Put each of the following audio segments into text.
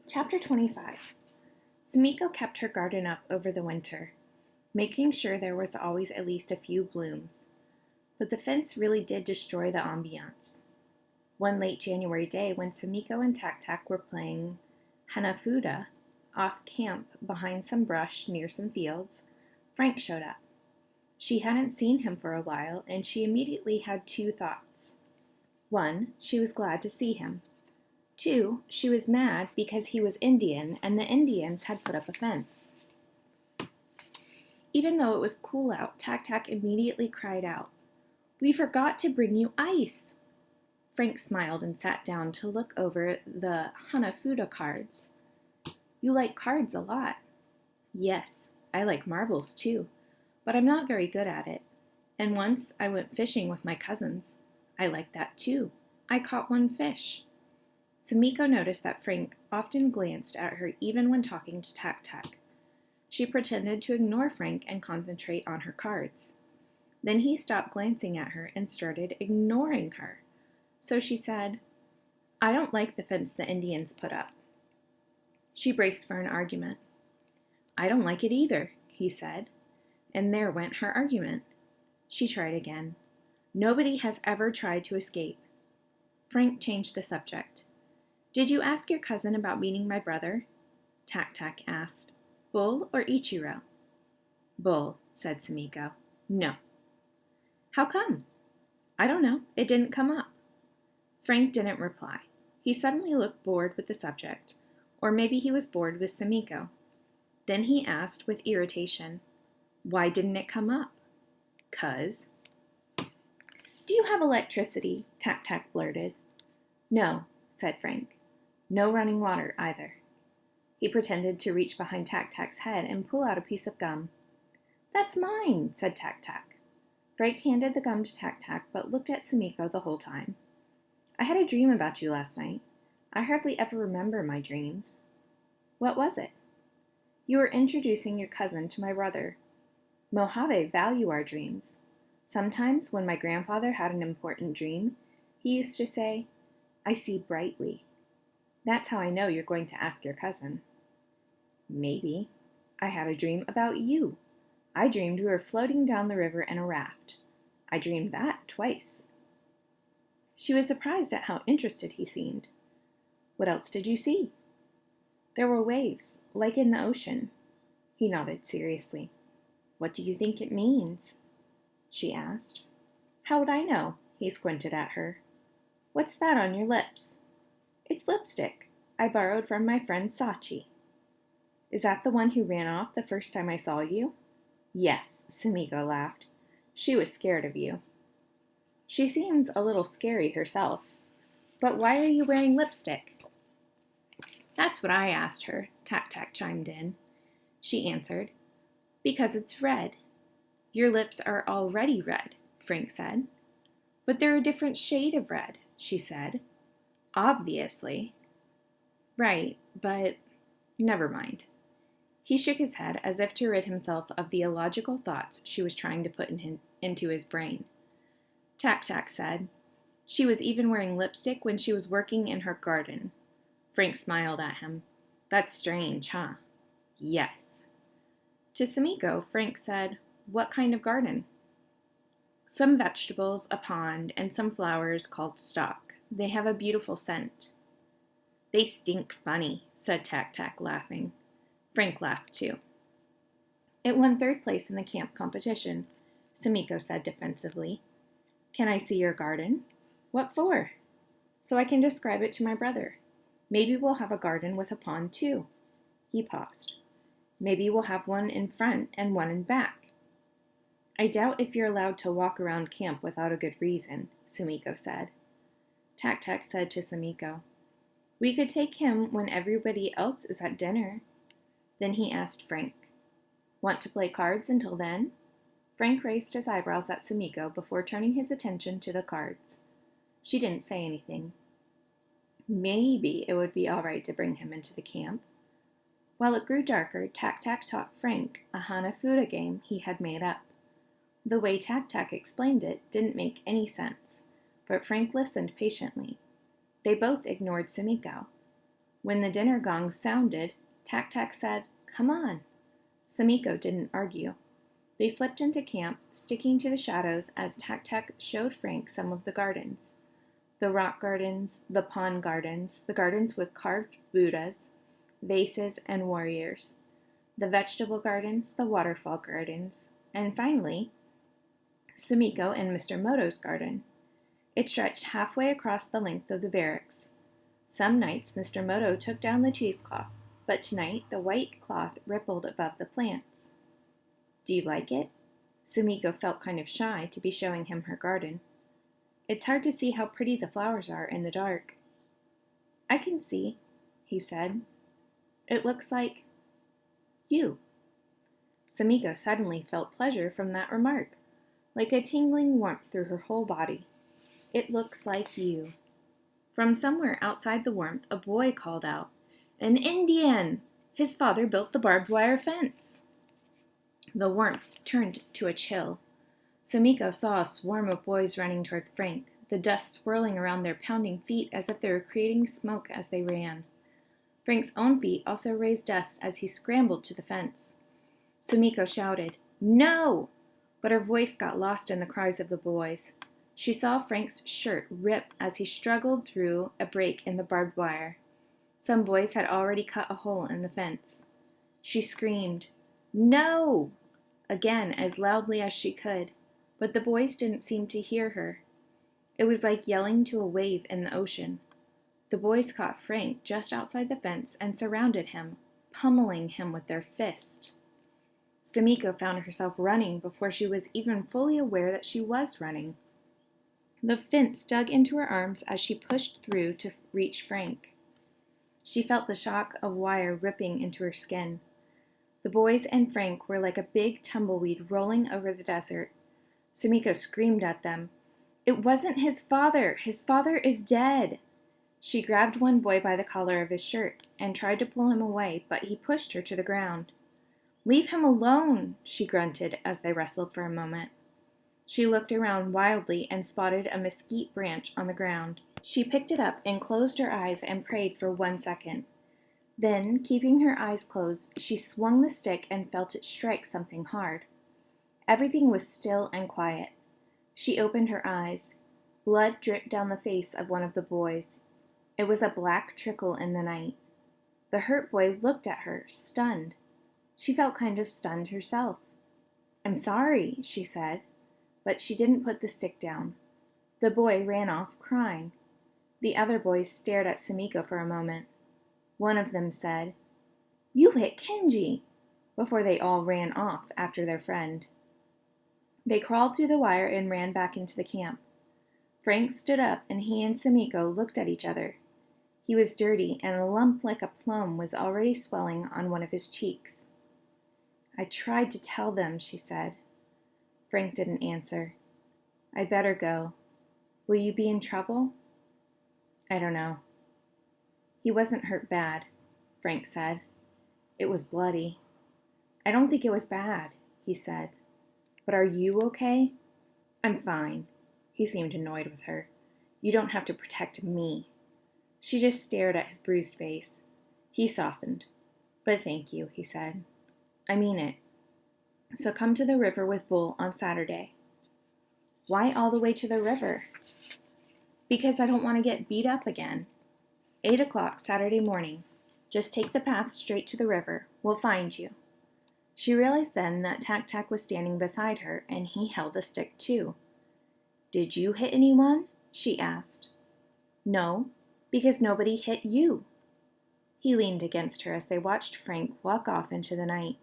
Chapter 25. Sumiko kept her garden up over the winter, making sure there was always at least a few blooms. But the fence really did destroy the ambiance. One late January day, when Sumiko and Tak Tak were playing Hanafuda off camp behind some brush near some fields, Frank showed up. She hadn't seen him for a while, and she immediately had two thoughts. One, she was glad to see him. Two, she was mad because he was Indian and the Indians had put up a fence. Even though it was cool out, Tak Tak immediately cried out, "We forgot to bring you ice!" Frank smiled and sat down to look over the Hanafuda cards. "You like cards a lot." "Yes, I like marbles too, but I'm not very good at it. And once I went fishing with my cousins. I like that too. I caught one fish." Sumiko noticed that Frank often glanced at her even when talking to Tak Tak. She pretended to ignore Frank and concentrate on her cards. Then he stopped glancing at her and started ignoring her. So she said, "I don't like the fence the Indians put up." She braced for an argument. "I don't like it either," he said. And there went her argument. She tried again. "Nobody has ever tried to escape." Frank changed the subject. "Did you ask your cousin about meeting my brother?" Tak Tak asked. "Bull or Ichiro?" "Bull," said Sumiko. "No." "How come?" "I don't know. It didn't come up." Frank didn't reply. He suddenly looked bored with the subject, or maybe he was bored with Sumiko. Then he asked with irritation, "Why didn't it come up?" "'Cause." "Do you have electricity?" Tak Tak blurted. "No," said Frank. "No running water, either." He pretended to reach behind Tak Tak's head and pull out a piece of gum. "That's mine," said Tak Tak. Frank handed the gum to Tak Tak, but looked at Sumiko the whole time. "I had a dream about you last night. I hardly ever remember my dreams." "What was it?" "You were introducing your cousin to my brother. Mojave value our dreams. Sometimes, when my grandfather had an important dream, he used to say, 'I see brightly.' That's how I know you're going to ask your cousin." "Maybe. I had a dream about you. I dreamed we were floating down the river in a raft. I dreamed that twice." She was surprised at how interested he seemed. "What else did you see?" "There were waves, like in the ocean." He nodded seriously. "What do you think it means?" she asked. "How would I know?" He squinted at her. "What's that on your lips?" "It's lipstick. I borrowed from my friend Sachi." "Is that the one who ran off the first time I saw you?" "Yes," Sumiko laughed. "She was scared of you." "She seems a little scary herself. But why are you wearing lipstick?" "That's what I asked her," Tak Tak chimed in. She answered, "Because it's red." "Your lips are already red," Frank said. "But they're a different shade of red," she said. "Obviously." "Right, but never mind." He shook his head as if to rid himself of the illogical thoughts she was trying to put into his brain. Tak Tak said, "She was even wearing lipstick when she was working in her garden." Frank smiled at him. "That's strange, huh?" "Yes." To Sumiko, Frank said, "What kind of garden?" "Some vegetables, a pond, and some flowers called stock. They have a beautiful scent." "They stink funny," said Tak Tak, laughing. Frank laughed too. "It won third place in the camp competition," Sumiko said defensively. "Can I see your garden?" "What for?" "So I can describe it to my brother. Maybe we'll have a garden with a pond too." He paused. "Maybe we'll have one in front and one in back." "I doubt if you're allowed to walk around camp without a good reason," Sumiko said. Tak Tak said to Sumiko, "We could take him when everybody else is at dinner." Then he asked Frank, "Want to play cards until then?" Frank raised his eyebrows at Sumiko before turning his attention to the cards. She didn't say anything. Maybe it would be all right to bring him into the camp. While it grew darker, Tak Tak taught Frank a Hanafuda game he had made up. The way Tak Tak explained it didn't make any sense, but Frank listened patiently. They both ignored Sumiko. When the dinner gong sounded, Tack-Tack said, "Come on." Sumiko didn't argue. They slipped into camp, sticking to the shadows as Tack-Tack showed Frank some of the gardens. The rock gardens, the pond gardens, the gardens with carved Buddhas, vases, and warriors, the vegetable gardens, the waterfall gardens, and finally, Sumiko and Mr. Moto's garden. It stretched halfway across the length of the barracks. Some nights Mr. Moto took down the cheesecloth, but tonight the white cloth rippled above the plants. "Do you like it?" Sumiko felt kind of shy to be showing him her garden. "It's hard to see how pretty the flowers are in the dark." "I can see," he said. "It looks like you." Sumiko suddenly felt pleasure from that remark, like a tingling warmth through her whole body. "It looks like you." From somewhere outside the warmth, a boy called out, "An Indian! His father built the barbed wire fence." The warmth turned to a chill. Sumiko saw a swarm of boys running toward Frank, the dust swirling around their pounding feet as if they were creating smoke as they ran. Frank's own feet also raised dust as he scrambled to the fence. Sumiko shouted, "No!" But her voice got lost in the cries of the boys. She saw Frank's shirt rip as he struggled through a break in the barbed wire. Some boys had already cut a hole in the fence. She screamed, "No!" again as loudly as she could, but the boys didn't seem to hear her. It was like yelling to a wave in the ocean. The boys caught Frank just outside the fence and surrounded him, pummeling him with their fists. Sumiko found herself running before she was even fully aware that she was running. The fence dug into her arms as she pushed through to reach Frank. She felt the shock of wire ripping into her skin. The boys and Frank were like a big tumbleweed rolling over the desert. Sumiko screamed at them. "It wasn't his father! His father is dead!" She grabbed one boy by the collar of his shirt and tried to pull him away, but he pushed her to the ground. "Leave him alone!" she grunted as they wrestled for a moment. She looked around wildly and spotted a mesquite branch on the ground. She picked it up and closed her eyes and prayed for 1 second. Then, keeping her eyes closed, she swung the stick and felt it strike something hard. Everything was still and quiet. She opened her eyes. Blood dripped down the face of one of the boys. It was a black trickle in the night. The hurt boy looked at her, stunned. She felt kind of stunned herself. "I'm sorry," she said, but she didn't put the stick down. The boy ran off crying. The other boys stared at Sumiko for a moment. One of them said, "You hit Kenji," before they all ran off after their friend. They crawled through the wire and ran back into the camp. Frank stood up and he and Sumiko looked at each other. He was dirty and a lump like a plum was already swelling on one of his cheeks. "I tried to tell them," she said. Frank didn't answer. "I'd better go. Will you be in trouble?" "I don't know." "He wasn't hurt bad," Frank said. "It was bloody." "I don't think it was bad," he said. "But are you okay?" "I'm fine." He seemed annoyed with her. "You don't have to protect me." She just stared at his bruised face. He softened. "But thank you," he said. "I mean it. So come to the river with Bull on Saturday." "Why all the way to the river?" "Because I don't want to get beat up again." 8 o'clock Saturday morning. Just take the path straight to the river. We'll find you." She realized then that Tack-Tack was standing beside her, and he held a stick too. "Did you hit anyone?" she asked. "No, because nobody hit you." He leaned against her as they watched Frank walk off into the night.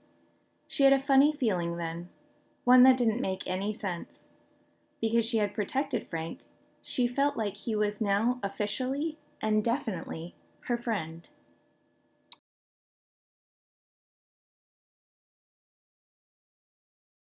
She had a funny feeling then, one that didn't make any sense. Because she had protected Frank, she felt like he was now officially and definitely her friend.